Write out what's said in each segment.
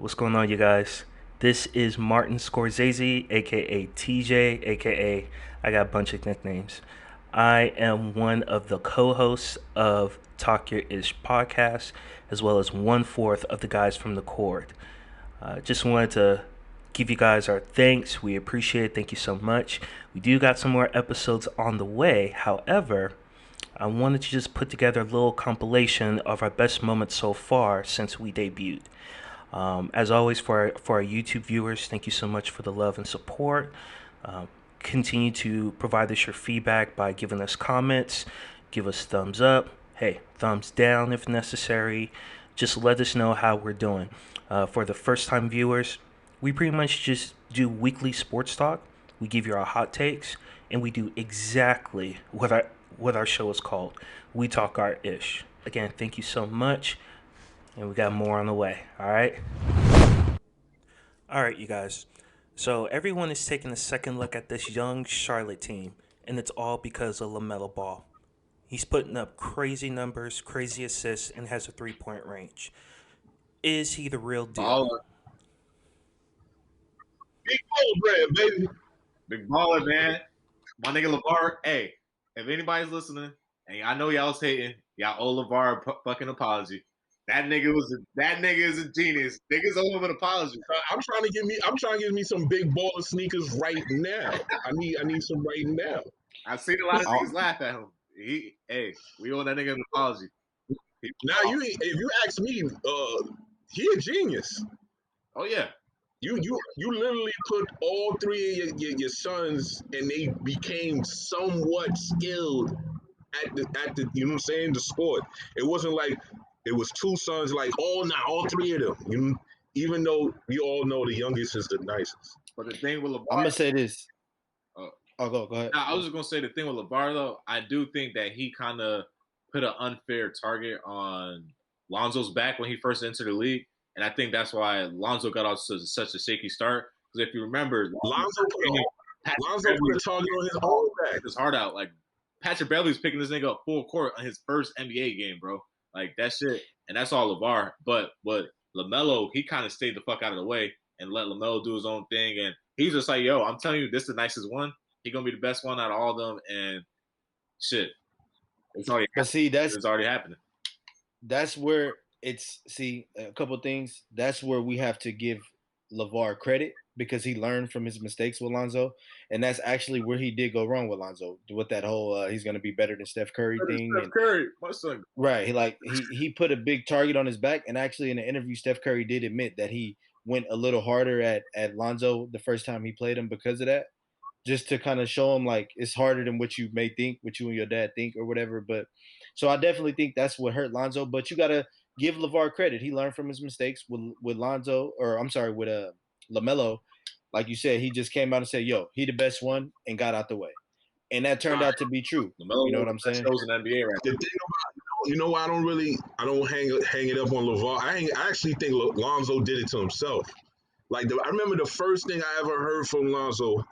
What's going on, you guys? This is Martin Scorsese, aka TJ, aka I got a bunch of nicknames. I am one of the co-hosts of Talkyourishpodcast, as well as one fourth of the guys from the Cord. Just wanted to give you guys our thanks. We appreciate it. Thank you so much. We do got some more episodes on the way. However, I wanted to just put together a little compilation of our best moments so far since we debuted. As always, for our YouTube viewers, thank you so much for the love and support. Um, Continue to provide us your feedback by giving us comments, give us thumbs up, hey, thumbs down if necessary. Just let us know how we're doing. For the first time viewers, we pretty much just do weekly sports talk. We give you our hot takes, and we do exactly what our show is called. We talk our ish. Again, thank you so much, and we got more on the way. All right. All right, you guys. So everyone is taking a second look at this young Charlotte team, and it's all because of LaMelo Ball. He's putting up crazy numbers, crazy assists, and has a three-point range. Is he the real deal? Baller, Big old bread, baby. big baller, man. My nigga LeVar. Hey, if anybody's listening, and I know y'all was hating, y'all owe LeVar a fucking apology. That nigga is a genius. Niggas owe him an apology. I'm trying to give me some big baller sneakers right now. I need some right now. I've seen a lot of Oh. niggas laugh at him. We owe that nigga an apology. Now if you ask me, he a genius. Oh yeah, You literally put all three of your sons and they became somewhat skilled at the you know what I'm saying, the sport. It wasn't like it was two sons like all three of them. Even though we all know the youngest is the nicest. but the thing with LeVar, I'm gonna say this. uh, Go ahead. Now, I was just gonna say the thing with LeVar though, I do think that he kind of put an unfair target on Lonzo's back when he first entered the league, and I think that's why Lonzo got off to such a shaky start. Because if you remember, Lonzo put Beverly a target on his own back. his heart out. Like Patrick Beverly's picking this nigga up full court on his first NBA game, bro. Like that shit, and that's all LeVar. But LaMelo, he kind of stayed the fuck out of the way and let LaMelo do his own thing, and he's just like, "Yo, I'm telling you, this is the nicest one. He gonna be the best one out of all of them." And shit, it's already But see, it's already happening. that's where a couple things. That's where we have to give LeVar credit because he learned from his mistakes with Lonzo, and that's actually where he did go wrong with Lonzo with that whole he's going to be better than Steph Curry thing. Steph Curry, my son. Right, he put a big target on his back, and actually in the interview, Steph Curry did admit that he went a little harder at Lonzo the first time he played him because of that, just to kind of show him like it's harder than what you may think, what you and your dad think or whatever. But so I definitely think that's what hurt Lonzo. But you gotta give LeVar credit. He learned from his mistakes with Lonzo, or I'm sorry, with LaMelo. Like you said, he just came out and said, "Yo, he the best one," and got out the way, and that turned out to be true. LaMelo, You know what I'm saying? Shows in NBA right The thing about why I don't hang it up on LeVar. I actually think Lonzo did it to himself. Like I remember the first thing I ever heard from Lonzo,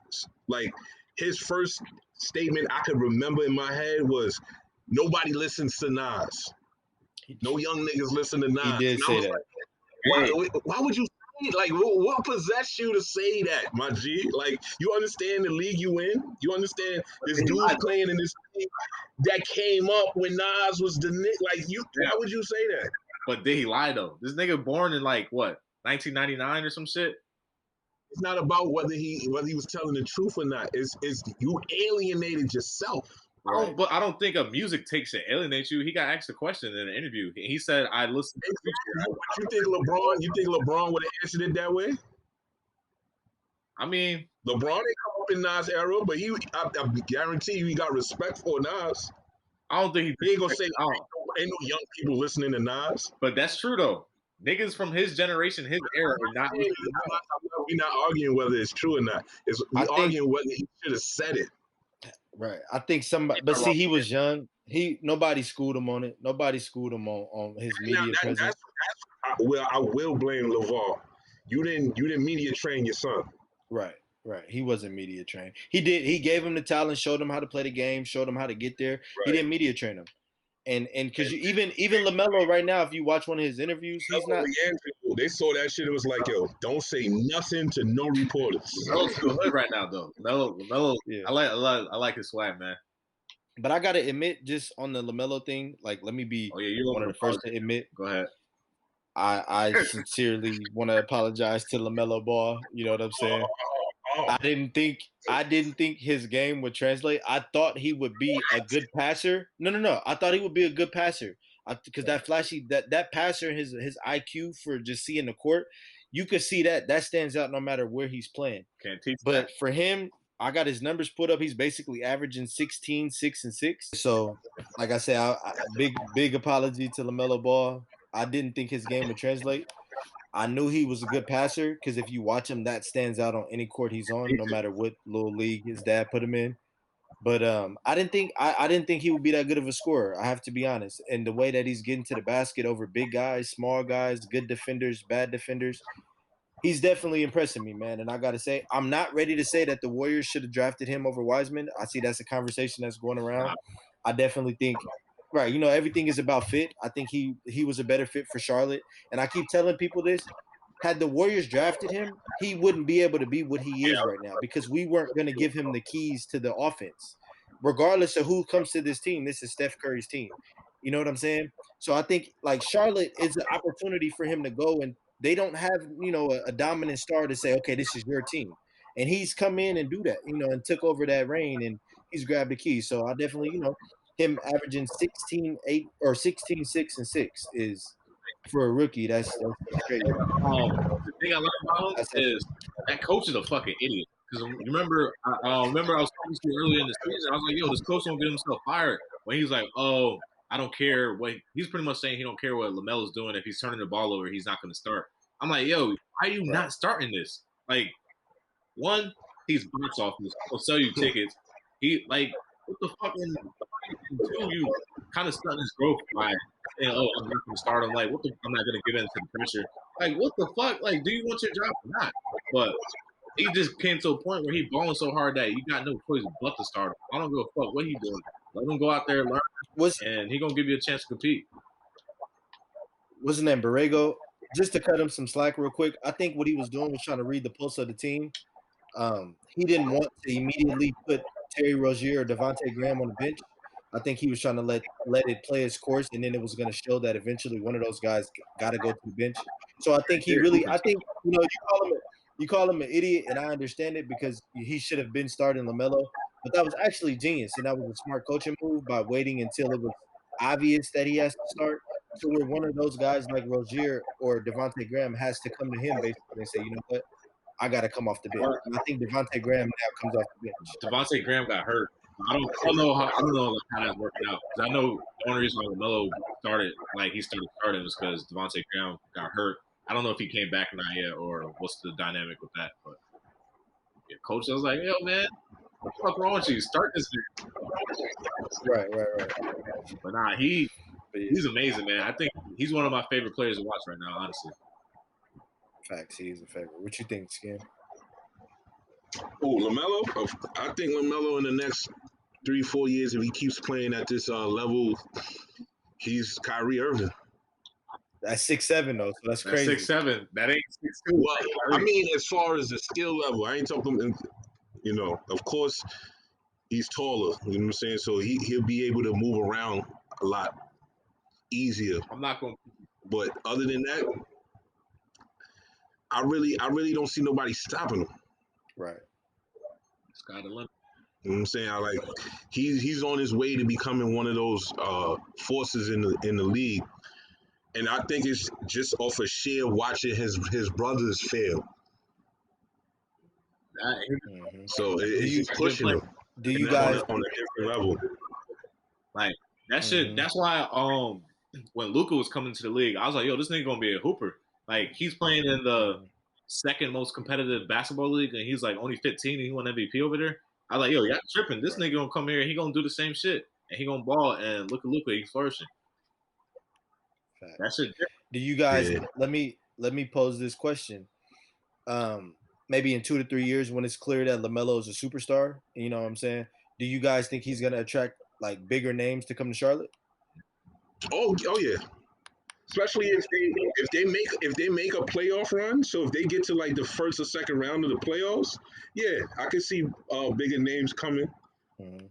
like his first statement I could remember in my head was, "Nobody listens to Nas. No young niggas listen to Nas." He did And I say was that. like, why would you say it? Like, what possessed you to say that, my G? Like, you understand the league you in? You understand this dude's playing in this league that came up when Nas was the Nick. Like, why would you say that? But did he lie though? This nigga born in like what 1999 or some shit. It's not about whether he was telling the truth or not. It's you alienated yourself. Right. But I don't think a music takes to alienate you. He got asked a question in an interview. He said, "I listened." Exactly. But you think LeBron would have answered it that way? I mean, LeBron didn't come up in Nas' era, but I guarantee you he got respect for Nas. I don't think He ain't gonna say ain't no young people listening to Nas. But that's true though. Niggas from his generation, his era, are not. We're not arguing whether it's true or not. We're arguing whether he should have said it. Right. I think somebody, but see, he was young. Nobody schooled him on it. Nobody schooled him on his media presence. I will blame LeVar. You didn't media train your son. Right. He wasn't media trained. He did. He gave him the talent, showed him how to play the game, showed him how to get there. Right. He didn't media train him. And because even LaMelo right now, if you watch one of his interviews, he's not. They saw that shit. It was like, yo, don't say nothing to no reporters. Melo's still hood right now, though. Melo. Yeah. I like his swag, man. But I gotta admit, just on the LaMelo thing, like let me be one of the first to admit. Go ahead. I sincerely want to apologize to LaMelo Ball. You know what I'm saying? I didn't think his game would translate. I thought he would be a good passer. No. I thought he would be a good passer. Because that flashy that passer, his IQ for just seeing the court, you could see that stands out no matter where he's playing. Can't teach But that. for him, I got his numbers put up. He's basically averaging 16, 6, and 6. So, like I said, big apology to LaMelo Ball. I didn't think his game would translate. I knew he was a good passer because if you watch him, that stands out on any court he's on, no matter what little league his dad put him in. But I didn't think he would be that good of a scorer. I have to be honest. And the way that he's getting to the basket over big guys, small guys, good defenders, bad defenders, he's definitely impressing me, man. And I got to say, I'm not ready to say that the Warriors should have drafted him over Wiseman. I see that's a conversation that's going around. I definitely think, right, everything is about fit. I think he was a better fit for Charlotte. And I keep telling people this. Had the Warriors drafted him, he wouldn't be able to be what he is right now because we weren't going to give him the keys to the offense. Regardless of who comes to this team, this is Steph Curry's team. You know what I'm saying? So I think like Charlotte is an opportunity for him to go, and they don't have, a dominant star to say, okay, this is your team. And he's come in and do that, and took over that reign, and he's grabbed the keys. So I definitely, him averaging 16-8 or 16-6 and 6 is for a rookie. That's crazy. The thing I like about him is that coach is a fucking idiot. Because you remember, I was talking to you earlier in the season. I was like, "Yo, this coach don't get himself fired." When he's like, "Oh, I don't care what," he's pretty much saying he don't care what LaMelo's doing. If he's turning the ball over, he's not going to start. I'm like, "Yo, why are you not starting this?" Like, one, he's box office. He'll sell you tickets. He like, what the fuck? And two, you kind of stunting his growth by saying, "Oh, I'm not going to start him." Like, what the? I'm not going to give in to the pressure. Like, what the fuck? Like, do you want your job or not? But he just came to a point where he balling so hard that you got no choice but to start him. I don't give a fuck what he doing. Let him go out there and learn, and he gonna give you a chance to compete. What's his name? Borrego. Just to cut him some slack real quick, I think what he was doing was trying to read the pulse of the team. He didn't want to immediately put Terry Rozier or Devontae Graham on the bench. I think he was trying to let it play its course, and then it was going to show that eventually one of those guys got to go to the bench. So I think you call him an idiot, and I understand it because he should have been starting LaMelo. But that was actually genius, and that was a smart coaching move by waiting until it was obvious that he has to start. So where one of those guys like Rozier or Devontae Graham has to come to him basically and say, you know what, I got to come off the bench. And I think Devontae Graham now comes off the bench. Devontae Graham got hurt. I don't know how that's working out. Because I know the only reason why LaMelo started starting was because Devontae Graham got hurt. I don't know if he came back or not yet, or what's the dynamic with that. But yeah, coach, I was like, "Yo, man, what the fuck wrong with you? Start this thing." Right. But nah, he's amazing, man. I think he's one of my favorite players to watch right now, honestly. Facts, he's a favorite. What you think, Skin? Oh, LaMelo? I think LaMelo in the next 3-4 years, if he keeps playing at this level, he's Kyrie Irving. That's 6'7" though, so that's crazy. 6'7". That ain't 6'2". Well, I mean, as far as the skill level, I ain't talking. Of course, he's taller. You know what I'm saying? So he'll be able to move around a lot easier. I'm not going. But other than that, I really don't see nobody stopping him. Right. Sky the limit. You know what I'm saying? He's on his way to becoming one of those forces in the league. And I think it's just off of sheer watching his brothers fail. Mm-hmm. So it's just pushing him. Do you guys on a different level? Like that shit. Mm-hmm. That's why when Luka was coming to the league, I was like, "Yo, this nigga gonna be a hooper." Like he's playing in the second most competitive basketball league, and he's like only 15, and he won MVP over there. I was like, "Yo, y'all tripping? This nigga gonna come here, and he gonna do the same shit, and he gonna ball." And look at Luka, he's flourishing. That's it. Do you guys let me pose this question? Maybe in 2 to 3 years when it's clear that LaMelo is a superstar, you know what I'm saying? Do you guys think he's gonna attract like bigger names to come to Charlotte? Oh yeah. especially if they make a playoff run. So if they get to like the first or second round of the playoffs, yeah, I can see bigger names coming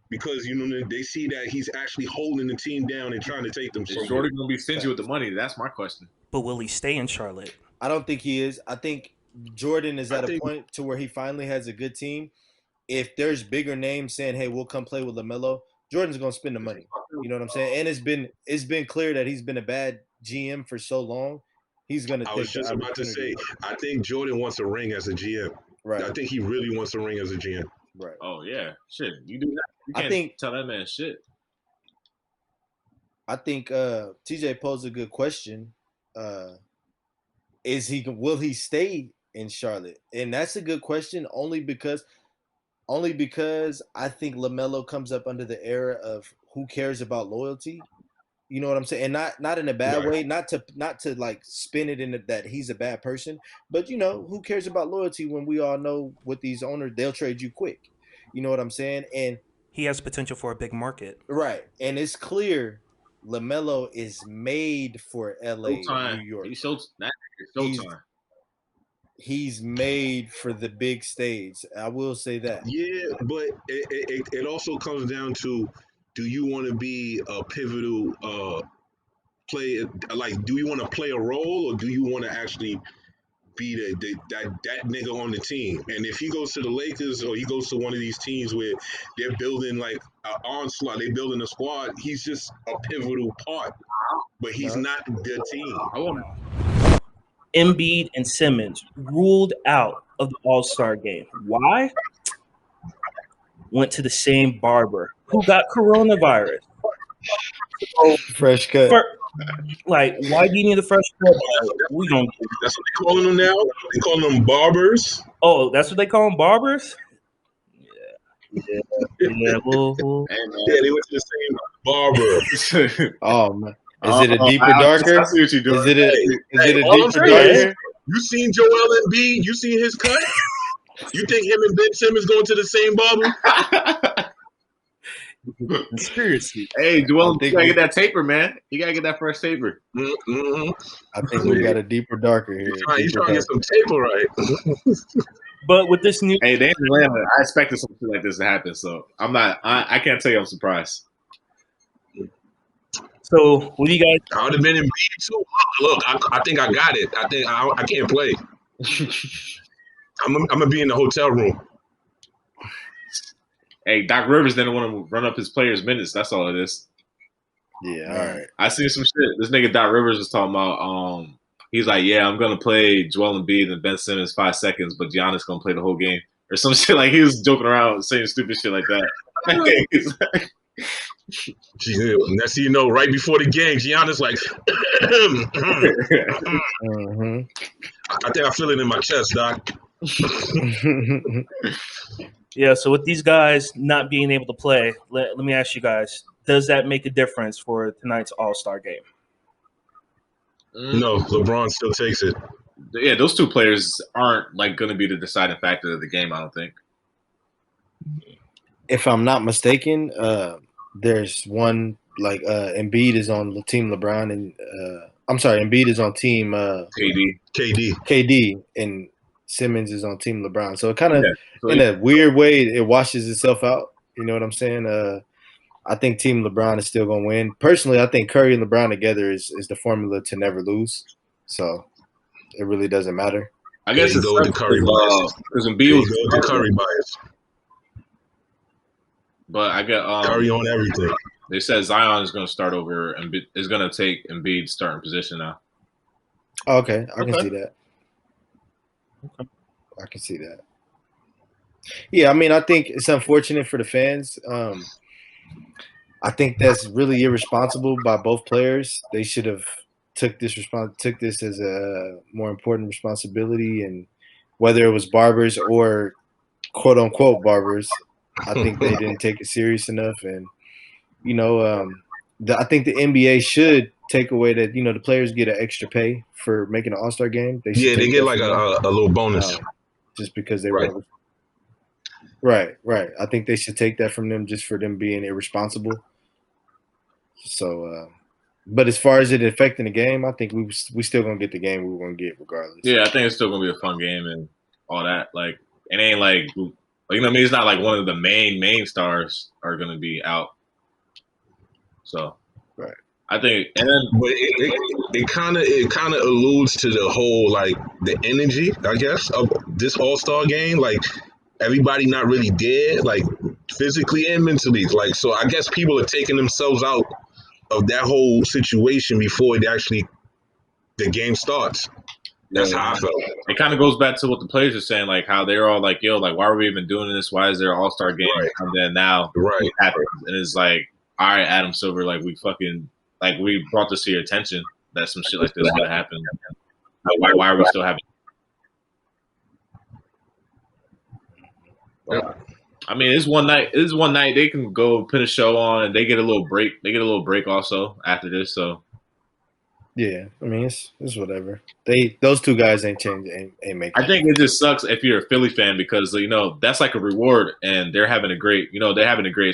because they see that he's actually holding the team down and trying to take them Is somewhere. Jordan gonna be stingy with the money? That's my question. But will he stay in Charlotte? I don't think he is. I think Jordan is I at a think point to where he finally has a good team. If there's bigger names saying, "Hey, we'll come play with LaMelo," Jordan's gonna spend the money. You know what I'm saying? And it's been clear that he's been a bad GM for so long. He's gonna I was take the just about to say, opportunity. I think Jordan wants a ring as a GM. Right, I think he really wants a ring as a GM. right. Oh yeah, shit. You do that. You I can't think tell that man shit. TJ posed a good question. Will he stay in Charlotte? And that's a good question only because I think LaMelo comes up under the era of who cares about loyalty. You know what I'm saying? And not in a bad Right. way, not to like spin it in that he's a bad person, but who cares about loyalty when we all know with these owners they'll trade you quick. You know what I'm saying? And He has potential for a big market. right, and it's clear LaMelo is made for LA and New Showtime. York. He's that is He's Showtime. he's made for the big stage. I will say that. Yeah, but it also comes down to, do you want to be a pivotal play? Like, do you want to play a role, or do you want to actually be that nigga on the team? And if he goes to the Lakers, or he goes to one of these teams where they're building like an onslaught, they're building a squad, he's just a pivotal part, but he's No. not the team. I want Embiid and Simmons ruled out of the All-Star game. Why? Went to the same barber who got coronavirus. So, Fresh cut. why do you need a fresh cut? We don't. That's what they calling them now. They calling them barbers. Oh, that's what they call them, barbers. Yeah. We'll Hey, Yeah, they went to the same barber. man. Oh man. Is it a deeper, I darker? see what you're doing. Is it a all I'm deeper, saying is, darker? you seen Joel Embiid? You seen his cut? You think him and Ben Simmons going to the same barber? conspiracy. Hey, Joel, you think gotta we- get that taper, man. You gotta get that fresh taper. Mm-hmm. I think we got a deeper, darker here. He's Deeper, trying to get some taper right. But with this new, Hey, they in Atlanta. I expected something like this to happen, so I'm not. I can't tell you I'm surprised. so what do you guys? I would have been in B too. Look, I think I got it. I think I can't play. I'm gonna be in the hotel room. Hey, Doc Rivers didn't want to run up his players' minutes. That's all it is. Yeah, all right. I seen some shit. This nigga Doc Rivers was talking about. He's like, yeah, I'm gonna play Joel Embiid and Ben Simmons 5 seconds, but Giannis gonna play the whole game or some shit. Like he was joking around saying stupid shit like that. He's like, Next thing you know, right before the game, Giannis like, Mm-hmm. I think I feel it in my chest, Doc. Yeah. So with these guys not being able to play, let me ask you guys: does that make a difference for tonight's All-Star game? No, LeBron still takes it. Yeah, those two players aren't like going to be the deciding factor of the game. I don't think. If I'm not mistaken, there's one like Embiid is on Team LeBron, and I'm sorry, Embiid is on Team KD, and Simmons is on Team LeBron. So it kind of, in a weird way, it washes itself out. You know what I'm saying? I think Team LeBron is still going to win. Personally, I think Curry and LeBron together is the formula to never lose. So it really doesn't matter. I guess it's go with the Curry bias. Because Embiid was the Curry bias. But I got Curry on everything. They said Zion is going to start over and is going to take Embiid's starting position now. Okay, I can see that. I can see that. Yeah, I mean, I think it's unfortunate for the fans. I think that's really irresponsible by both players. They should have took this as a more important responsibility, and whether it was barbers or quote unquote barbers, I think they didn't take it serious enough. And I think the NBA should take away that the players get an extra pay for making an All-Star game. They get like a little bonus, just because they were. Right. I think they should take that from them just for them being irresponsible. So But as far as it affecting the game, I think we still gonna get the game we want to get regardless. Yeah, I think it's still gonna be a fun game and all that. Like, it ain't like you know what I mean. It's not like one of the main stars are gonna be out. So, right. I think, and then But it kind of alludes to the whole like the energy, I guess, of this All Star game. Like everybody not really there, like physically and mentally. Like so, I guess people are taking themselves out of that whole situation before the game starts. That's how I felt. it kind of goes back to what the players are saying, like how they're all like, "Yo, like why are we even doing this? Why is there an All Star game?" Right. And then now Right. it happens, and it's like, all right, Adam Silver, like we brought this to your attention that some shit like this is gonna happen. Like, why are we still having? Yeah. I mean, it's one night. It's one night they can go put a show on, and they get a little break. They get a little break also after this. So yeah, I mean it's whatever. Those two guys ain't changed, ain't making. I think it just sucks if you're a Philly fan because that's like a reward, and they're having a great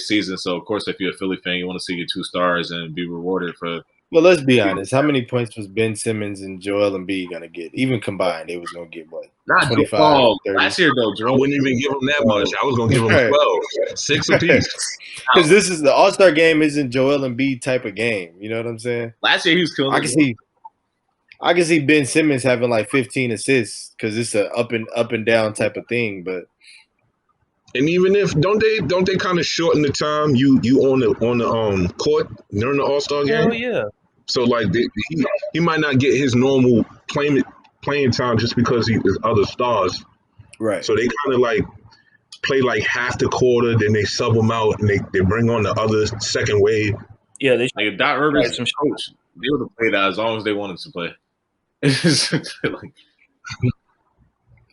season. So of course, if you're a Philly fan, you want to see your 2 stars and be rewarded for. Well, let's be honest. How many points was Ben Simmons and Joel Embiid gonna get? Even combined, they was gonna get what? Not 25, 30. last year though, I Jerome. wouldn't even give them that much. I was gonna give them Right. 12, 6 apiece. Because this is the All Star game, isn't Joel Embiid type of game. You know what I'm saying? Last year he was killing. I can see Ben Simmons having like 15 assists because it's a up and down type of thing. But And even if don't they kind of shorten the time you on the court during the All Star game? Oh yeah. So like he might not get his normal playing time just because he is other stars. right, So they kind of like play like half the quarter, then they sub them out and they bring on the other second wave. Yeah, they Like if Doc Rivers Right, some coach, they would have played that as long as they wanted to play. Like,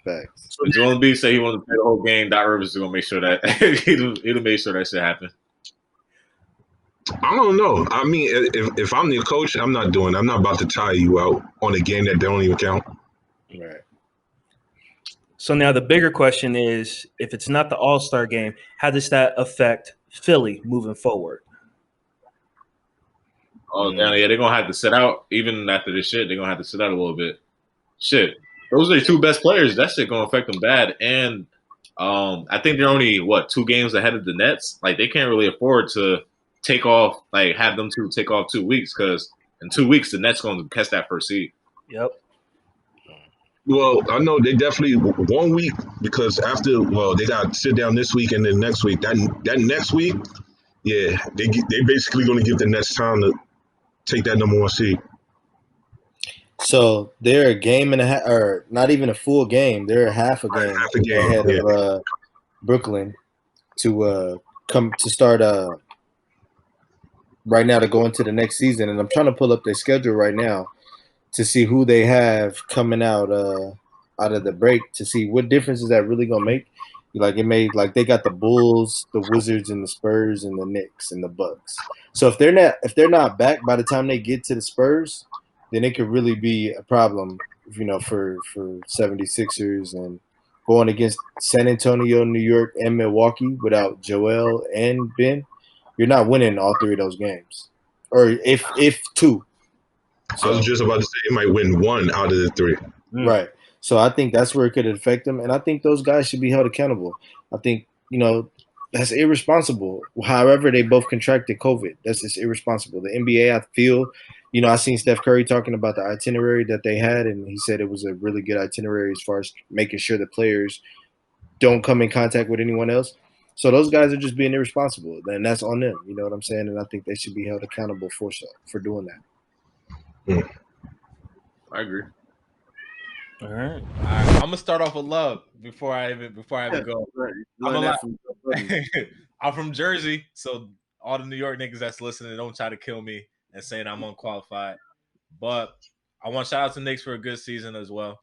facts. when Joel Embiid said he wanted to play the whole game, Doc Rivers is gonna make sure that he'll make sure that shit happen. I don't know. I mean, if I'm the coach, I'm not about to tire you out on a game that don't even count. Right. So now the bigger question is, if it's not the All-Star game, how does that affect Philly moving forward? Oh, yeah, they're gonna have to sit out even after this shit. They're gonna have to sit out a little bit. Shit, those are the 2 best players. That shit gonna affect them bad. And I think they're only 2 games ahead of the Nets. Like they can't really afford to take off, like have them 2 take off 2 weeks because in 2 weeks the Nets gonna catch that first seed. Yep. Well, I know they definitely 1 week because they got to sit down this week and then next week. That next week, yeah, they basically going to give the Nets time to take that number 1 seed. So they're a game and a half, or not even a full game. They're a half a game, ahead of Brooklyn to come to start right now to go into the next season. And I'm trying to pull up their schedule right now to see who they have coming out of the break to see what difference is that really gonna make. Like it made like they got the Bulls, the Wizards, and the Spurs, and the Knicks and the Bucks. So if they're not back by the time they get to the Spurs, then it could really be a problem, for 76ers and going against San Antonio, New York, and Milwaukee without Joel and Ben. You're not winning all 3 of those games, or if 2. I was just about to say they might win 1 out of the 3. Right. So I think that's where it could affect them. And I think those guys should be held accountable. I think, that's irresponsible. However, they both contracted COVID. That's just irresponsible. The NBA, I feel, I seen Steph Curry talking about the itinerary that they had, and he said it was a really good itinerary as far as making sure the players don't come in contact with anyone else. So those guys are just being irresponsible, and that's on them. You know what I'm saying? And I think they should be held accountable for doing that. I agree. All right. I'm gonna start off with love before I even go. I'm from Jersey, so all the New York niggas that's listening, don't try to kill me and saying I'm unqualified. But I want to shout out to Knicks for a good season as well.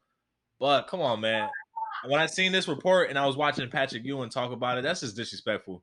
But come on, man. When I seen this report and I was watching Patrick Ewing talk about it, that's just disrespectful.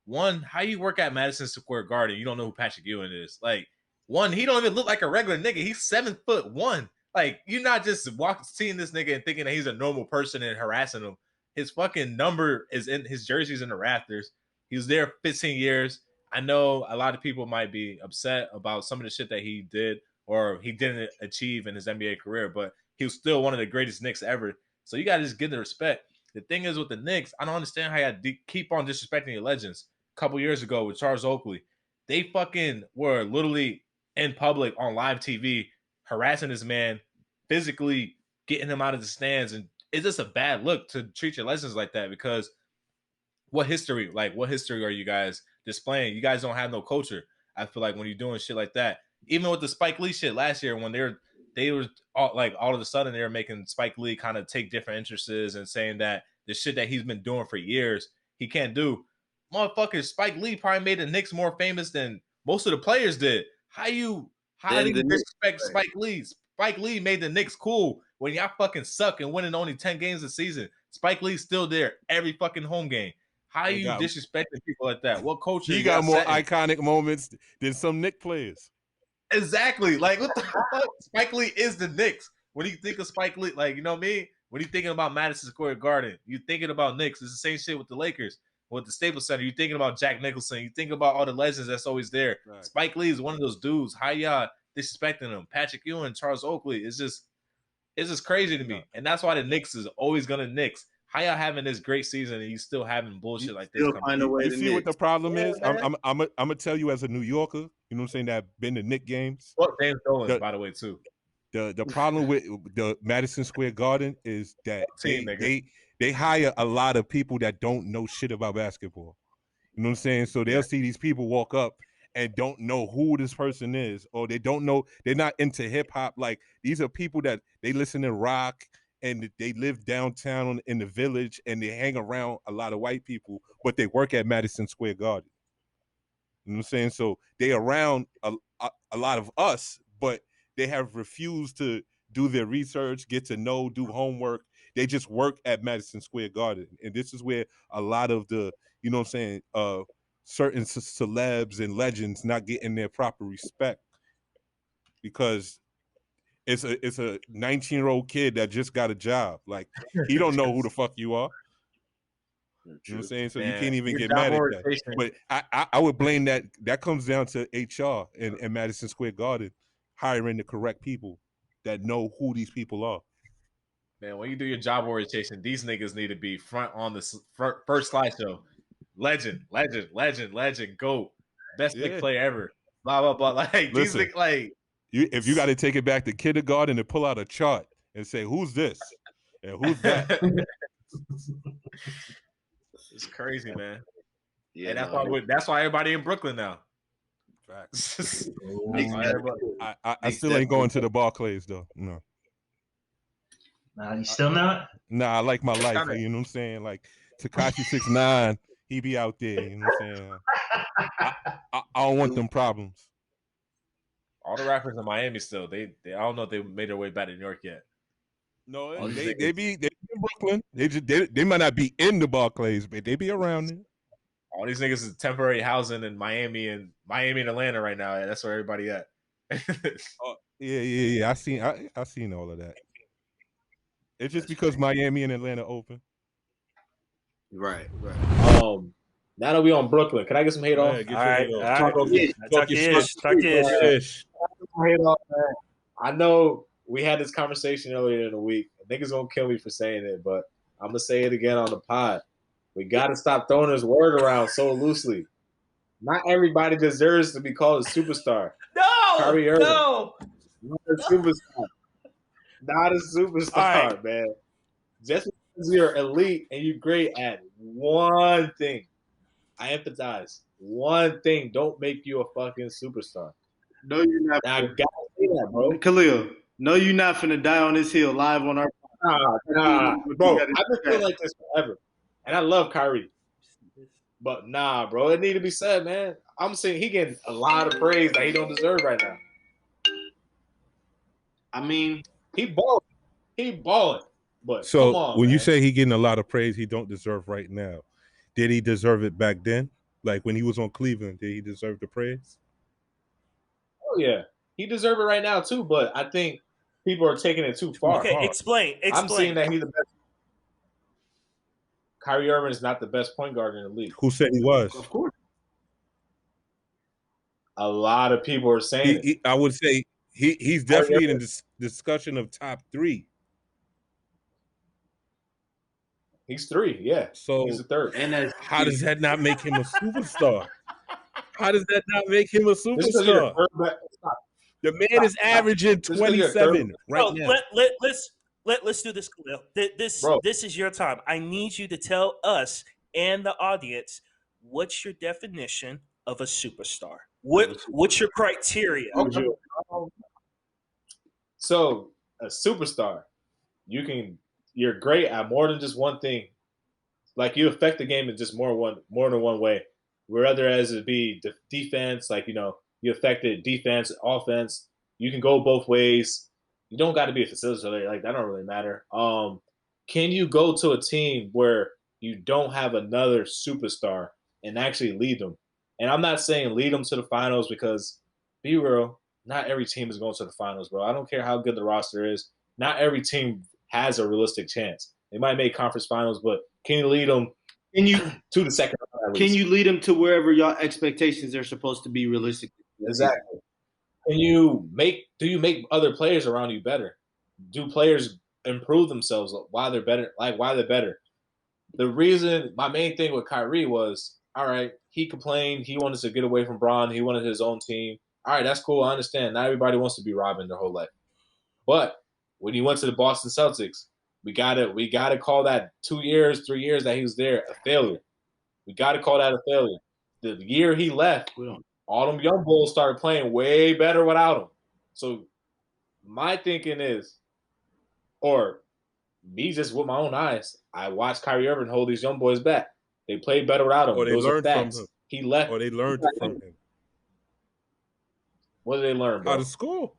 One, how you work at Madison Square Garden, you don't know who Patrick Ewing is. Like, one, he don't even look like a regular nigga. He's 7'1". Like, you're not just seeing this nigga and thinking that he's a normal person and harassing him. His fucking number is in his jersey's in the rafters. He was there 15 years. I know a lot of people might be upset about some of the shit that he did or he didn't achieve in his NBA career, but he was still one of the greatest Knicks ever. So you gotta just give the respect. The thing is with the Knicks, I don't understand how you keep on disrespecting your legends. A couple years ago with Charles Oakley, they fucking were literally in public on live TV harassing this man, physically getting him out of the stands, and it's just a bad look to treat your legends like that because what history are you guys displaying? You guys don't have no culture. I feel like when you're doing shit like that, even with the Spike Lee shit last year, when they were all of a sudden they were making Spike Lee kind of take different interests and saying that the shit that he's been doing for years he can't do. Motherfucker, Spike Lee probably made the Knicks more famous than most of the players did. How do you disrespect Spike Lee? Spike Lee made the Knicks cool when y'all fucking suck and winning only 10 games a season. Spike Lee's still there every fucking home game. How are you disrespecting people like that? What culture? He got more iconic moments than some Knicks players. Exactly. Like, what the fuck? Spike Lee is the Knicks. When you think of Spike Lee, like, you know what I mean? When you're thinking about Madison Square Garden, you're thinking about Knicks. It's the same shit with the Lakers. With the Staples Center, you're thinking about Jack Nicholson. You think about all the legends that's always there. Right. Spike Lee is one of those dudes. How y'all disrespecting him? Patrick Ewing, Charles Oakley. It's just crazy to me. And that's why the Knicks is always going to Knicks. How y'all having this great season and you still having bullshit like this? You see what the problem is? I'm gonna tell you as a New Yorker, you know what I'm saying, that been to Knicks games. Well, James Dolan, by the way, too. The problem with the Madison Square Garden is that they hire a lot of people that don't know shit about basketball. You know what I'm saying? So they'll see these people walk up and don't know who this person is, or they don't know, they're not into hip hop. Like, these are people that they listen to rock and they live downtown in the village and they hang around a lot of white people, but they work at Madison Square Garden. You know what I'm saying? So they around a lot of us, but they have refused to do their research, get to know, do homework. They just work at Madison Square Garden. And this is where a lot of the, you know what I'm saying, certain celebs and legends not getting their proper respect, because it's a 19-year-old kid that just got a job. Like, he don't know who the fuck you are. You know what I'm saying? So you can't even get mad at that. But I would blame that comes down to HR and Madison Square Garden hiring the correct people that know who these people are. Man, when you do your job orientation, these niggas need to be front on the first slideshow. Legend, GOAT, best big player ever. Blah blah blah. Like, listen, these niggas, like, if you got to take it back to kindergarten and pull out a chart and say, who's this and who's that? It's crazy, man. Yeah, and that's why everybody in Brooklyn now. Facts. I still ain't going to the Barclays though. No. You still not? Nah, I like my life. You know what I'm saying? Like, Tekashi 6ix9ine, he be out there. You know what I'm saying? I don't want them problems. All the rappers in Miami still, they I don't know if they made their way back to New York yet. No, they be in Brooklyn. They might not be in the Barclays, but they be around there. All these niggas is temporary housing in Miami and Atlanta right now. That's where everybody at. Yeah. I seen all of that. It's just because Miami and Atlanta open. Right. Now that we on Brooklyn, can I get some hate off? All right. Talk your ish. I know we had this conversation earlier in the week. Niggas gonna kill me for saying it, but I'm gonna say it again on the pod. We gotta stop throwing this word around so loosely. Not everybody deserves to be called a superstar. Kyrie Irving. Not a superstar. Not a superstar, right, man. Just because you're elite and you're great at one thing, I empathize. One thing don't make you a fucking superstar. No, you're not. I gotta say that, bro. Khalil, no, you're not finna die on this hill live on our. Nah, bro. I've been feeling like this forever, and I love Kyrie. But nah, bro, it need to be said, man. I'm saying he getting a lot of praise that he don't deserve right now. I mean, he balling. But so come on, when man. you say he getting a lot of praise he don't deserve right now, did he deserve it back then? Like when he was on Cleveland, did he deserve the praise? Oh yeah, he deserves it right now too. But I think people are taking it too far. Okay, explain. I'm saying that he's the best. Kyrie Irving is not the best point guard in the league. Who said he was? Of course. A lot of people are saying it. I would say he's definitely in the discussion of top 3. He's 3, yeah. So he's the 3rd. And how does that not make him a superstar? How does that not make him a superstar? The man is averaging 27 right now. Let's do this, Khalil. This is your time. I need you to tell us and the audience what's your definition of a superstar. What's your criteria? Okay. So a superstar, you're great at more than just one thing. Like you affect the game in just more than one way. Whether as it be defense, like you affected defense, offense. You can go both ways. You don't got to be a facilitator. Like that don't really matter. Can you go to a team where you don't have another superstar and actually lead them? And I'm not saying lead them to the finals because, be real, not every team is going to the finals, bro. I don't care how good the roster is. Not every team has a realistic chance. They might make conference finals, but can you lead them to the second round? Can you lead them to wherever your expectations are supposed to be realistic? Exactly. Do you make other players around you better? Do players improve themselves while they're better? Like why they're better? The reason, my main thing with Kyrie was, all right, he complained. He wanted to get away from Bron. He wanted his own team. All right, that's cool. I understand. Not everybody wants to be Robin their whole life. But when he went to the Boston Celtics, we gotta call that 2 years, 3 years that he was there a failure. We gotta call that a failure. The year he left, all them young bulls started playing way better without him. So my thinking is, or me just with my own eyes, I watched Kyrie Irving hold these young boys back. They played better without him. Or they learned from him. He left. Or they learned from him. What did they learn, bro? How to score.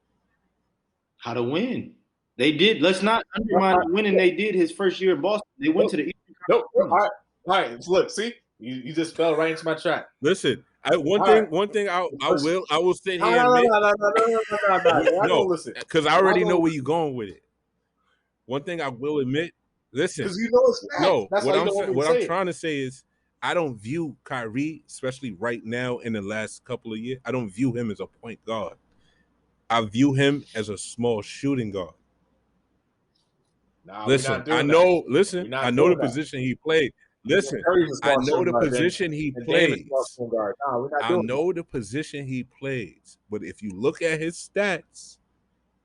How to win. They did. Let's not undermine the winning they did his first year in Boston. They went to the Eastern Conference. All right. Look, see, you just fell right into my trap. Listen, one thing I will sit here and admit. No, because I already know where you're going with it. One thing I will admit. Listen, because you know it's facts. No, what I'm trying to say is I don't view Kyrie, especially right now in the last couple of years, I don't view him as a point guard. I view him as a small shooting guard. Nah, listen, I know the position he played. Listen, I know the position he plays. I know the position he plays. But if you look at his stats,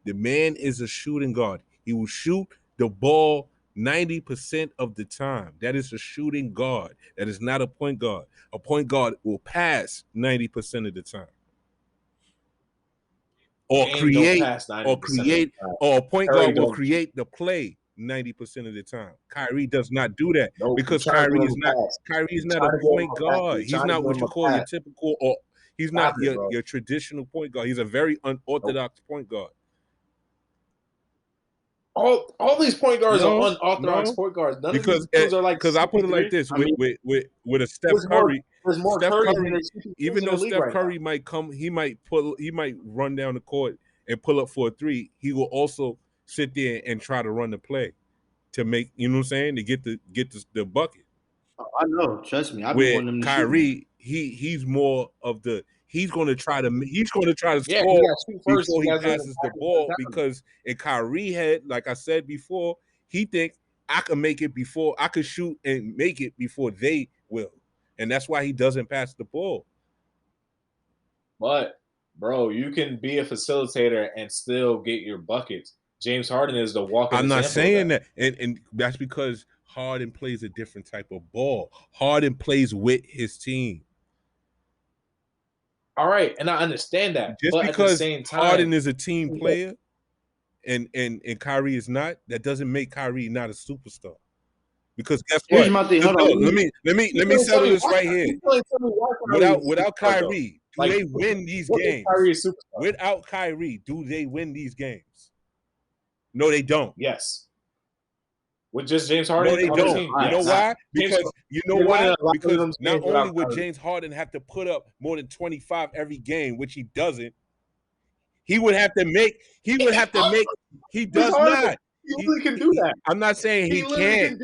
the man is a shooting guard. He will shoot the ball 90% of the time. That is a shooting guard. That is not a point guard. A point guard will pass 90% of the time. Or a point guard will create the play 90% of the time. Kyrie does not do that because Kyrie is not a point guard. He's not what you call your typical, or he's not your traditional point guard. He's a very unorthodox point guard. All these point guards are unorthodox point guards. None because of these are like, because I put it like this with a Steph Curry. Steph Curry, even though Steph Curry might come, he might run down the court and pull up for a three. He will also sit there and try to run the play to make, you know what I'm saying, to get the bucket. I know, trust me. I've been wanting him to Kyrie, he's more of the he's going to try to score before he passes the ball, because in Kyrie head, like I said before, he think I can make it before I could shoot and make it before they will, and that's why he doesn't pass the ball. But bro, you can be a facilitator and still get your buckets. James Harden is the walking. I'm not saying that, and that's because Harden plays a different type of ball. Harden plays with his team. All right, and I understand that. Just but because at the same time, Harden is a team player and Kyrie is not, that doesn't make Kyrie not a superstar. Because guess what? Here's my thing. Hold on. Let me settle this right here. Without Kyrie, do they win these games? Without Kyrie, do they win these games? No, they don't. Yes. With just James Harden? No, they don't. You know why? Because not only would James Harden have to put up more than 25 every game, which he doesn't, he does not. He really can do that. I'm not saying he can't.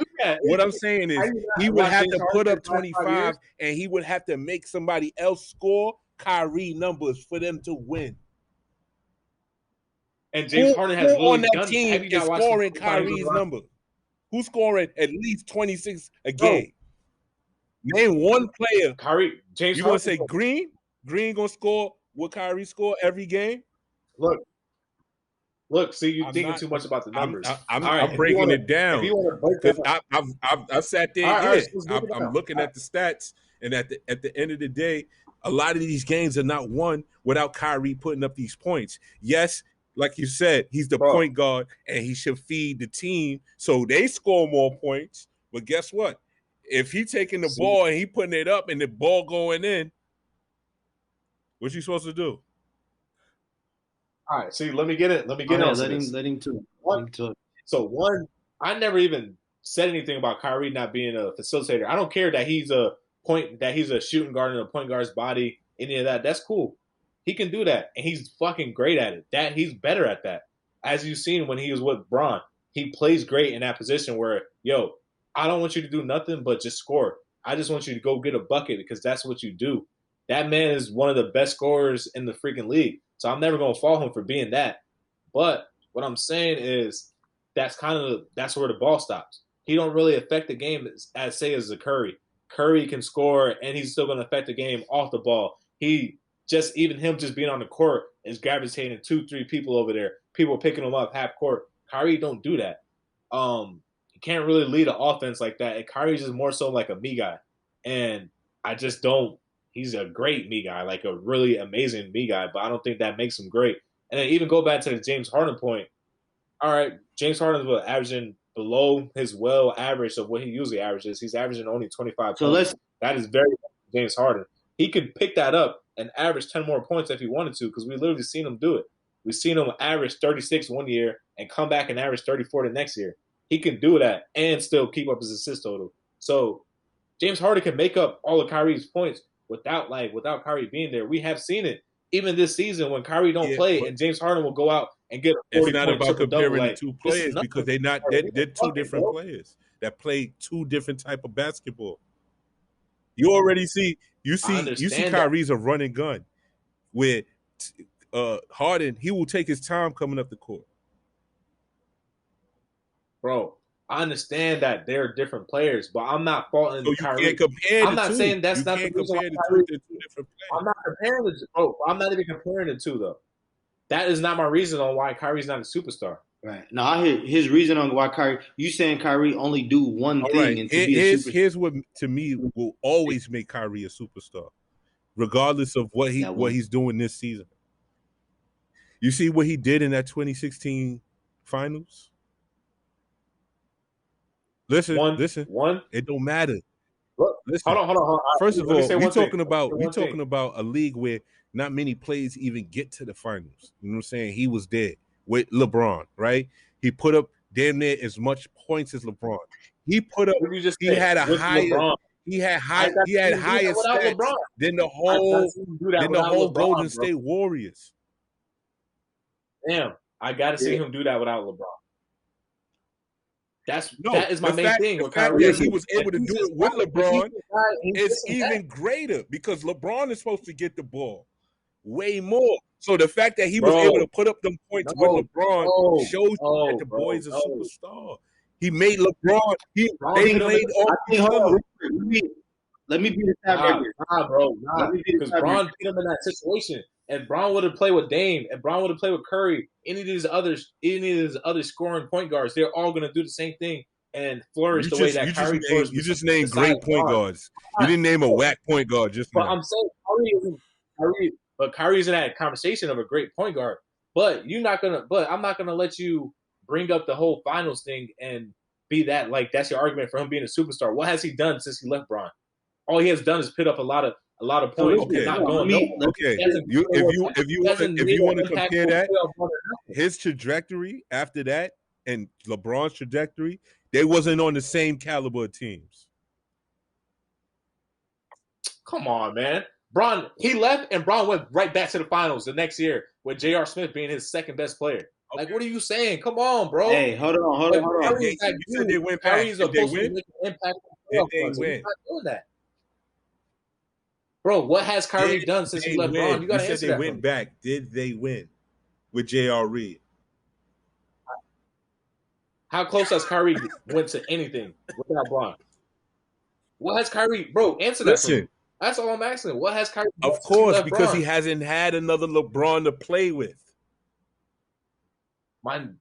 What I'm saying is he would have to put up 25 and he would have to make somebody else score. Kyrie numbers for them to win. And James Harden has who on literally that done. team Have you is not watched scoring Kyrie's number? Who's scoring at least 26 a game? Name one player. Kyrie, James You Harden. gonna say Green? Green gonna score what Kyrie score every game? Look. See, you're thinking too much about the numbers. I'm breaking it down. If you want to break that, I've sat there. All right, so I'm looking at the stats, and at the end of the day, a lot of these games are not won without Kyrie putting up these points. Yes, like you said, he's the point guard, and he should feed the team so they score more points. But guess what? If he taking the ball and he putting it up and the ball going in, what you supposed to do? All right, see, let me get it. Let me get on. on. Let him talk. So one, I never even said anything about Kyrie not being a facilitator. I don't care that he's a shooting guard in a point guard's body, any of that. That's cool. He can do that, and he's fucking great at it. That he's better at that. As you've seen when he was with Bron, he plays great in that position where, yo, I don't want you to do nothing but just score. I just want you to go get a bucket because that's what you do. That man is one of the best scorers in the freaking league. So I'm never going to fault him for being that. But what I'm saying is that's where the ball stops. He don't really affect the game as a Curry. Curry can score, and he's still going to affect the game off the ball. Even him just being on the court is gravitating 2-3 people over there. People picking him up half court. Kyrie don't do that. He can't really lead an offense like that. And Kyrie's just more so like a me guy. And I just don't. He's a great me guy, like a really amazing me guy, but I don't think that makes him great. And then even go back to the James Harden point. All right, James Harden's averaging below his well average of what he usually averages. He's averaging only 25 points. That is very James Harden. He could pick that up and average 10 more points if he wanted to, because we literally seen him do it. We've seen him average 36 one year and come back and average 34 the next year. He can do that and still keep up his assist total. So James Harden can make up all of Kyrie's points without Kyrie being there. We have seen it even this season when Kyrie don't play and James Harden will go out and get a 40 It's not point about comparing double. the two players because they're two different players that play two different type of basketball. You already see Kyrie's a running gun. With Harden, he will take his time coming up the court. Bro, I understand that they're different players, but I'm not faulting Kyrie. Can't compare I'm not saying that's not the reason why Kyrie. Two different players. I'm not comparing the two. Bro, I'm not even comparing the two, though. That is not my reason on why Kyrie's not a superstar. Right. Now, I hear his reason on why Kyrie. You saying Kyrie only do one thing and to be a superstar. Here's what to me will always make Kyrie a superstar, regardless of what he's doing this season. You see what he did in that 2016 finals? Listen. It don't matter. Look, listen. Hold on. First of all, we're talking about a league where not many players even get to the finals. You know what I'm saying? He was there with LeBron, right? He put up damn near as much points as LeBron. He put up. He had higher stats LeBron. than the whole Golden State Warriors. Damn, I got to see him do that without LeBron. That is my main thing. The fact that he was able to do it with LeBron is even greater because LeBron is supposed to get the ball way more. So the fact that he was able to put up them points with LeBron shows you that the boy is a superstar. He made LeBron. They played off each other. Let me be the tiebreaker. Because Bron put him in that situation. And Bron would have played with Dame, and Bron would have played with Curry. Any of these other scoring point guards, they're all going to do the same thing and flourish the way that Kyrie flourished. You just named great point guards. You didn't name a whack point guard just now. But I'm saying Kyrie's in that conversation of a great point guard. But I'm not gonna let you bring up the whole finals thing and be that that's your argument for him being a superstar. What has he done since he left Bron? All he has done is put up a lot of points. Okay. Not going nowhere. Okay. If you want to compare that, his trajectory after that and LeBron's trajectory, they wasn't on the same caliber of teams. Come on, man. Bron, he left and Bron went right back to the finals the next year with J.R. Smith being his second best player. Okay. What are you saying? Come on, bro. Hey, hold on. You said they went back. Kyrie's supposed to make an impact. Did they win? He's not doing that. Bro, what has Kyrie done since he left Bron? You got to answer that. They went back. Did they win with J.R. Reed? How close has Kyrie went to anything without Bron? What has Kyrie, bro? Answer that for me. That's all I'm asking. What has Kyrie done? Of course, because he hasn't had another LeBron to play with.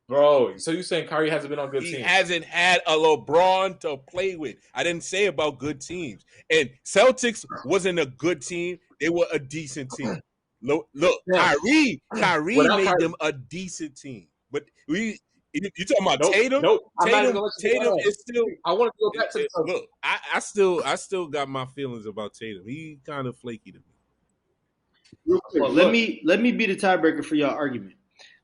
Bro, so you saying Kyrie hasn't been on good teams? He hasn't had a LeBron to play with. I didn't say about good teams. And Celtics wasn't a good team. They were a decent team. Look, Kyrie made them a decent team. But you talking about Tatum? Tatum is still. I want to go back to look. I still got my feelings about Tatum. He kind of flaky to me. Well, let me be the tiebreaker for y'all argument.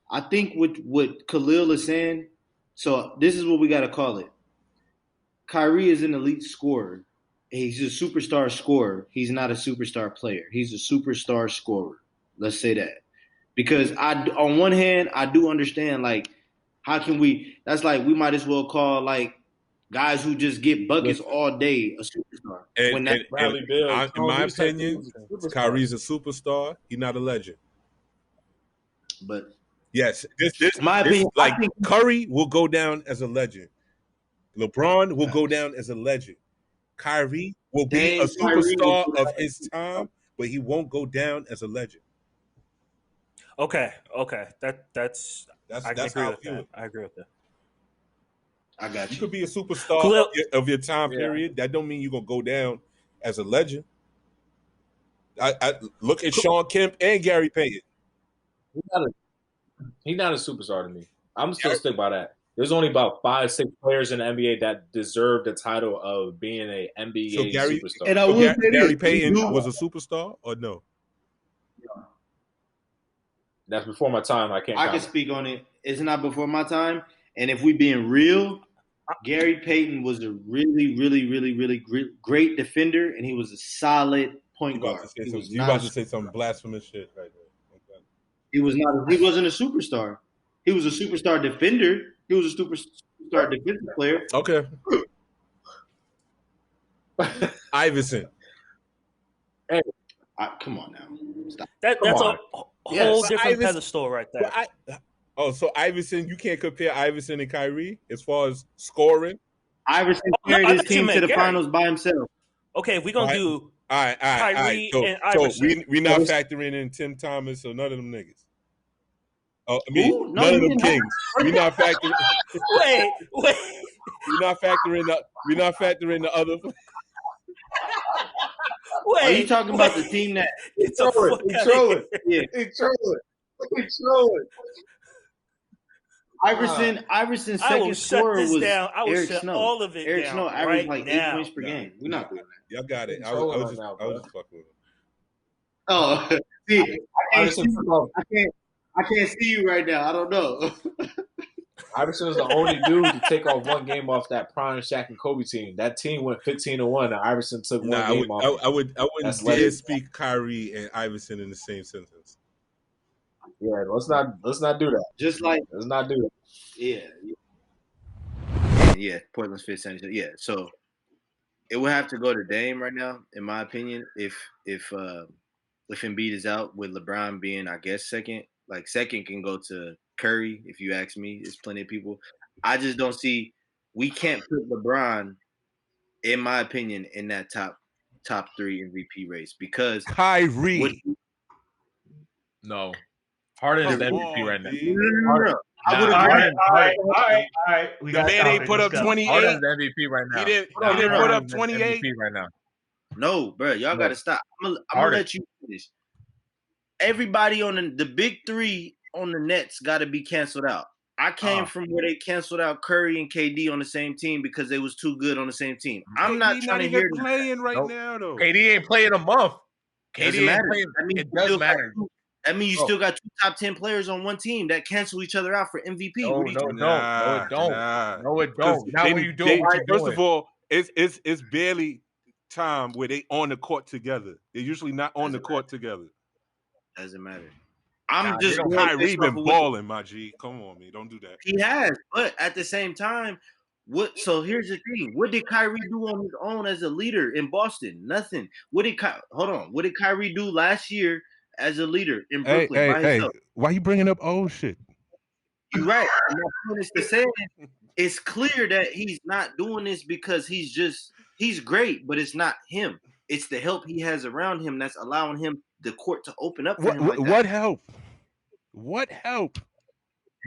I think what Khalil is saying, so this is what we got to call it. Kyrie is an elite scorer. He's a superstar scorer. He's not a superstar player. He's a superstar scorer. Let's say that. Because on one hand, I do understand, like, how can we – that's like we might as well call, like, guys who just get buckets all day a superstar. In my opinion, Kyrie's a superstar. He's not a legend. But – yes, my opinion, like Curry will go down as a legend. LeBron will go down as a legend. Kyrie will be a superstar of his time, but he won't go down as a legend. Okay. That's how I feel. I agree with that. I got you. You could be a superstar of your time period. That don't mean you're gonna go down as a legend. I look at Sean Kemp and Gary Payton. He's not a superstar to me. I'm still stick by that. There's only about 5-6 players in the NBA that deserve the title of being an NBA superstar. And Gary Payton was a superstar or no? That's before my time. I can speak on it. It's not before my time. And if we being real, Gary Payton was a really, really, really, really great defender, and he was a solid point guard. You about to say some blasphemous shit right there. He wasn't a superstar. He was a superstar defender. He was a superstar defensive player. Okay. Iverson. Hey, come on now. Stop. That's a whole different pedestal right there. So Iverson, you can't compare Iverson and Kyrie as far as scoring? Iverson carried his team to the finals by himself. Okay, if we're going to do all right. Kyrie and Iverson. So we're not factoring in Tim Thomas or none of them niggas. Oh, I mean, none of them kings. We're not factoring. Wait. We're not factoring the other. Wait, are you talking about the team that he's trolling? Yeah, he's trolling. Iverson's second scorer was Eric Snow. All of it Eric Snow averaged like 8 points per game. We're not doing that. Y'all got it. I was just fucking with him. Oh, see, I can't see you right now. I don't know. Iverson was the only dude to take off one game off that prime Shaq and Kobe team. That team went 15-1, and Iverson took one game off. I wouldn't dare speak Kyrie and Iverson in the same sentence. Yeah, let's not do that. Just like let's not do that. Yeah. Portland's fifth center. Yeah, so it would have to go to Dame right now, in my opinion. If Embiid is out, with LeBron being, I guess, second. Like, second can go to Curry, if you ask me. There's plenty of people. I just don't see – we can't put LeBron, in my opinion, in that top 3 MVP race because – Kyrie. No. Harden is the MVP right now. No. All right. The man ain't put up 28. Harden's the MVP right now. He didn't put up 28 MVP right now. No, bro. Y'all got to stop. I'm going to let you finish. Everybody on the big 3 on the Nets got to be canceled out. I came from where they canceled out Curry and KD on the same team because they was too good on the same team. I'm not trying to hear playing right now though. KD ain't playing a month. KD ain't playing. It does matter. That means you still got 2 top 10 players on one team that cancel each other out for MVP. No, it don't. No, it don't. Now what you doing? First of all, it's barely time where they on the court together. They're usually not on the court together. Doesn't matter. Just Kyrie been balling, my G. Come on, man. Don't do that. He has, but at the same time, What? So here's the thing. What did Kyrie do on his own as a leader in Boston? Nothing. Hold on. What did Kyrie do last year as a leader in Brooklyn by himself? Why you bringing up old shit? You're right. And my point is to say it's clear that he's not doing this because he's great, but it's not him. It's the help he has around him that's allowing him the court to open up for him like that. What help? What help?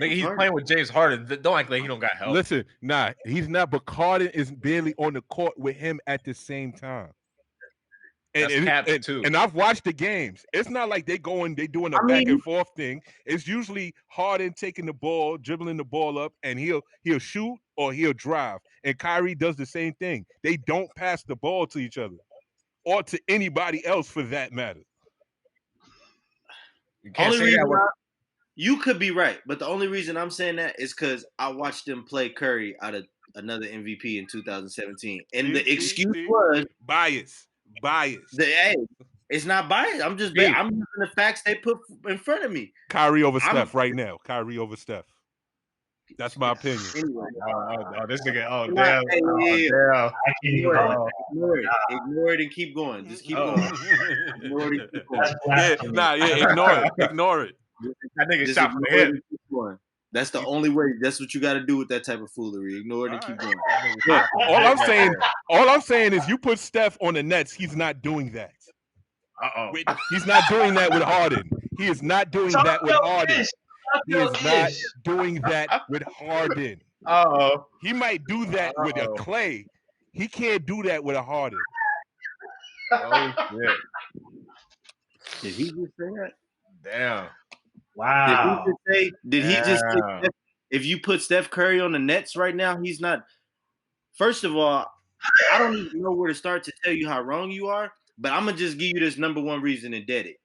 Nigga, he's playing with James Harden. Don't act like he don't got help. Listen, nah, he's not. But Harden is barely on the court with him at the same time. And I've watched the games. It's not like they doing a back and forth thing. It's usually Harden taking the ball, dribbling the ball up, and he'll shoot or he'll drive. And Kyrie does the same thing. They don't pass the ball to each other or to anybody else for that matter. You could be right, but the only reason I'm saying that is because I watched them play Curry out of another MVP in 2017, and the excuse was bias. It's not biased. I'm just I'm using the facts they put in front of me. Kyrie over Steph right now. Kyrie over Steph. That's my opinion. Anyway, this nigga. damn. Ignore it and keep going. Just keep going. Ignore it and keep going. Ignore it. That nigga shot from the hip. That's the only way. That's what you got to do with that type of foolery. Ignore it and keep going. All I'm saying is, you put Steph on the Nets, he's not doing that. He's not doing that with Harden. He is not doing that with Harden. He is not doing that with Harden. He might do that with a Clay. He can't do that with a Harden. Oh shit! Did he just say that? Damn. Wow. Did he just say, if you put Steph Curry on the Nets right now, he's not. First of all, I don't even know where to start to tell you how wrong you are, but I'm going to just give you this number one reason and dead it.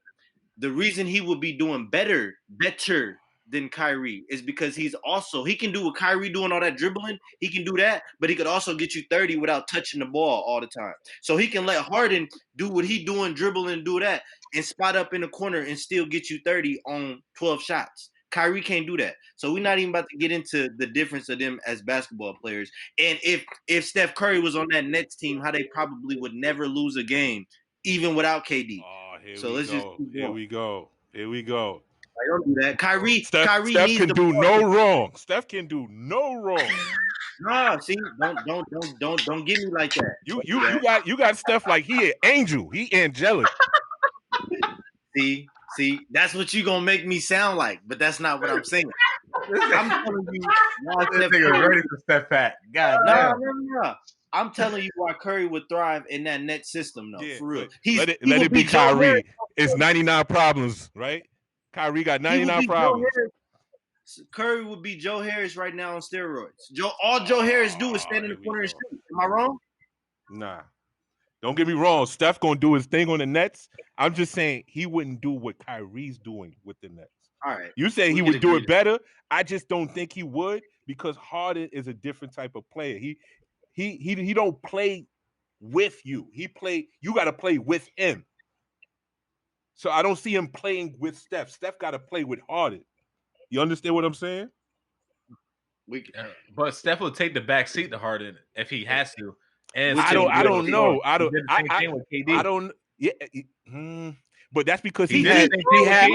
The reason he would be doing better than Kyrie is because he can do what Kyrie doing, all that dribbling. He can do that, but he could also get you 30 without touching the ball all the time. So he can let Harden do what he doing, dribble and do that, and spot up in the corner and still get you 30 on 12 shots. Kyrie can't do that. So we're not even about to get into the difference of them as basketball players. And if Steph Curry was on that Nets team, how they probably would never lose a game, even without KD. Here we go. I don't do that. Kyrie Steph can do no wrong. Steph can do no wrong. Nah, see, don't get me like that. You got Steph like he an angel. He angelic. See, that's what you gonna make me sound like, but that's not what I'm saying. I'm telling you why Steph Curry ready for Steph Pat. God damn. No. I'm telling you why Curry would thrive in that net system, though. For real. Let it be Kyrie. It's 99 problems, right? Kyrie got 99 problems. Curry would be Joe Harris right now on steroids. All Joe Harris do is stand in the corner and shoot. Am I wrong? Nah. Don't get me wrong. Steph gonna do his thing on the Nets. I'm just saying he wouldn't do what Kyrie's doing with the Nets. All right. You say he would do it better. I just don't think he would, because Harden is a different type of player. He don't play with you. You got to play with him. So I don't see him playing with Steph. Steph got to play with Harden. You understand what I'm saying? But Steph will take the back seat to Harden if he has to. And I don't know. I don't. Yeah. But that's because he had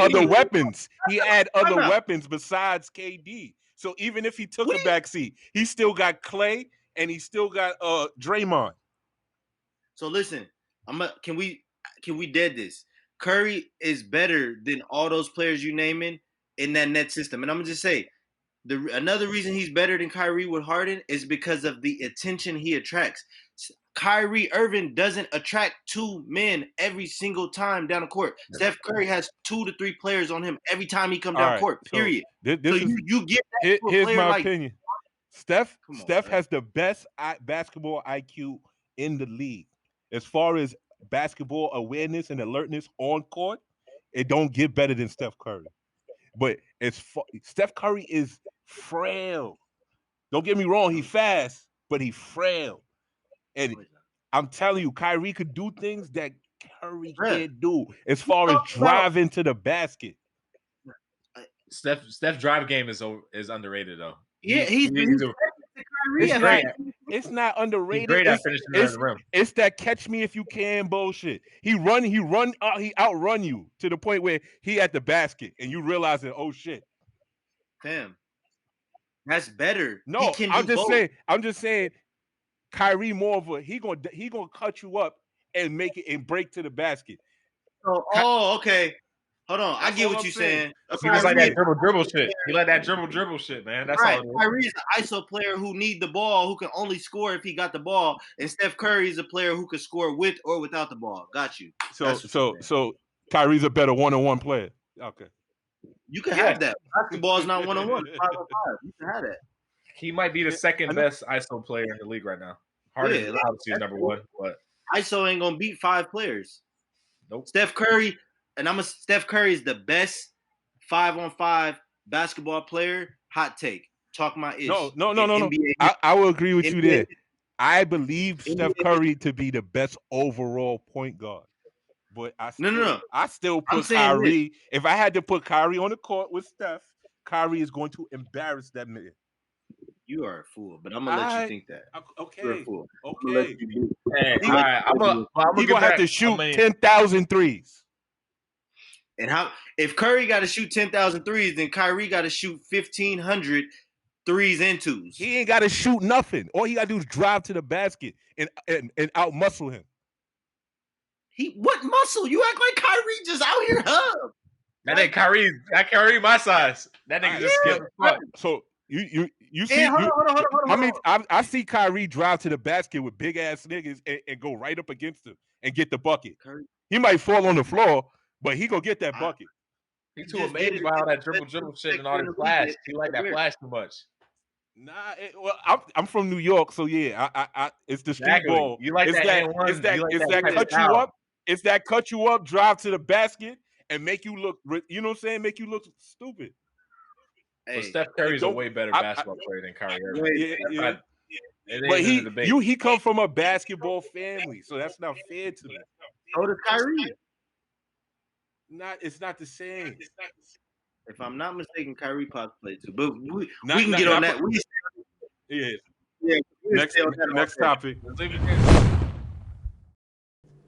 other weapons. He had other weapons besides KD. So even if he took a back seat, he still got Clay and he still got Draymond. So listen, can we dead this? Curry is better than all those players you naming in that net system. And I'm gonna just say, another reason he's better than Kyrie with Harden is because of the attention he attracts. Kyrie Irving doesn't attract two men every single time down the court. Steph Curry has 2 to 3 players on him every time he comes down court. Period. So you get that. Here's my opinion. Steph has the best basketball IQ in the league. As far as basketball awareness and alertness on court, it don't get better than Steph Curry. But Steph Curry is frail. Don't get me wrong, he's fast, but he's frail. And I'm telling you, Kyrie could do things that Curry can't do as far as driving to the basket. Steph drive game is underrated though. Yeah, he's It's not underrated. He's great at finishing under the rim. It's that catch me if you can bullshit. He outrun you to the point where he at the basket and you realize that, oh shit. Fam, that's better. No, I'm just saying Kyrie more of a he gonna cut you up and make it and break to the basket. Okay. Hold on. I get what you're saying. He just like that dribble shit. He like that dribble shit, man. That's right. all it is. Kyrie's an ISO player who need the ball, who can only score if he got the ball. And Steph Curry is a player who can score with or without the ball. Got you. So Kyrie's a better one-on-one player. Okay. You can have that. Basketball is not one-on-one. 5-on-5. You can have that. He might be the second best ISO player in the league right now. Harden obviously is number one, but ISO ain't gonna beat 5 players. Nope. Steph Curry is the best 5-on-5 basketball player. Hot take. Talk my ish. No. I will agree with you there. I believe Steph Curry to be the best overall point guard. But I still put Kyrie. If I had to put Kyrie on the court with Steph, Kyrie is going to embarrass that man. You are a fool, but I'm gonna let you think that. Okay. You're a fool. Okay. Hey, all right. He's gonna have to shoot 10,000 threes. And if Curry got to shoot 10,000 threes, then Kyrie got to shoot 1,500 threes and twos. He ain't got to shoot nothing. All he got to do is drive to the basket and out muscle him. What muscle? You act like Kyrie just out here hub. That ain't Kyrie. That Kyrie my size. That nigga just skilled the fuck. So you see, I see Kyrie drive to the basket with big ass niggas and go right up against him and get the bucket. He might fall on the floor, but he gonna get that bucket. He's too amazed by all that dribble shit and all this flash. He like that flash too much. Nah, I'm from New York, so yeah, I it's the street ball. You like it's that cut you up. It's that cut you up, drive to the basket, and make you look. You know what I'm saying? Make you look stupid. But Steph Curry's a way better basketball player than Kyrie Irving. But he come from a basketball family, so that's not fair to me. So does Kyrie. It's not the same. If I'm not mistaken, Kyrie Pops played too. But we can get on that. Next topic.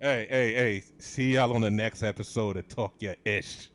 Hey. See y'all on the next episode of Talk Your Ish.